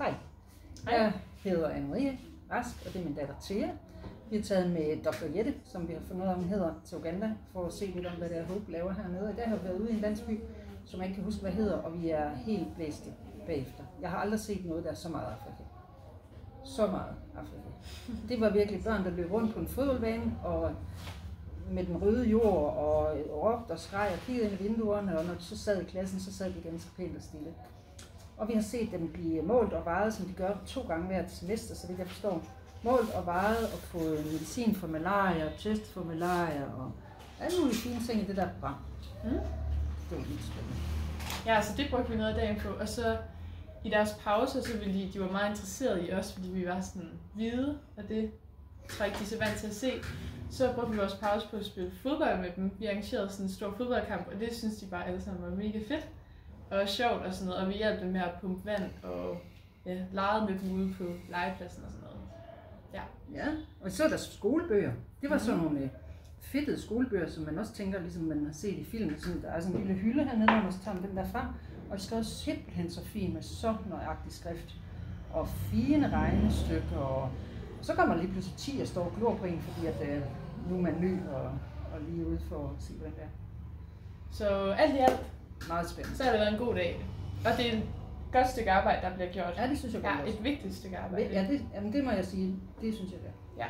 Hej. Jeg hedder Anne-Marie Rask, og det er min datter Thea. Vi har taget med Dr. Jette, som vi har fundet ud af, hun hedder, til Uganda, for at se lidt om, hvad det er, Hope laver hernede. I dag har vi været ude i en landsby, som jeg ikke kan huske, hvad hedder, og vi er helt blæste bagefter. Jeg har aldrig set noget, der er så meget Afrika. Så meget Afrika. Det var virkelig børn, der løb rundt på en fodboldbane, og med den røde jord, og råbte og skreg og kiggede ind i vinduerne, og når de så sad i klassen, så sad de ganske pænt og stille. Og vi har set dem blive målt og vejet, som de gør 2 gange hvert semester, så det jeg forstår. Målt og vejet og fået medicin for malaria, test for malaria og alle mulige fine ting i det der program. Det var lidt spændende. Ja, så det brugte vi noget af dagen på, og så i deres pauser, så ville de var meget interesserede i os, fordi vi var sådan hvide, og det var ikke de så vant til at se. Så brugte vi vores pause på at spille fodbold med dem. Vi arrangerede sådan en stor fodboldkamp, og det synes de bare alle sammen var mega fedt og sjovt og sådan noget. Og vi hjalp dem med at pumpe vand og legede med dem ude på legepladsen og sådan noget. Ja, og så er der skolebøger. Det var sådan nogle fedtede skolebøger, som man også tænker, ligesom man har set i film. Sådan, der er sådan en lille hylde hernede, og så tager man den der frem. Og de skrev simpelthen så fint med så nøjagtig skrift. Og fine regnestykker. Og så kommer lige pludselig 10 og står og glor på en, fordi at, nu er man ny og lige ude for at se, hvordan det er. Så alt i alt, meget spændende. Så har det været en god dag. Og det er et godt stykke arbejde, der bliver gjort. Ja, det synes jeg godt. Ja, et vigtigt stykke arbejde. Ja, det må jeg sige. Det synes jeg, det er. Ja.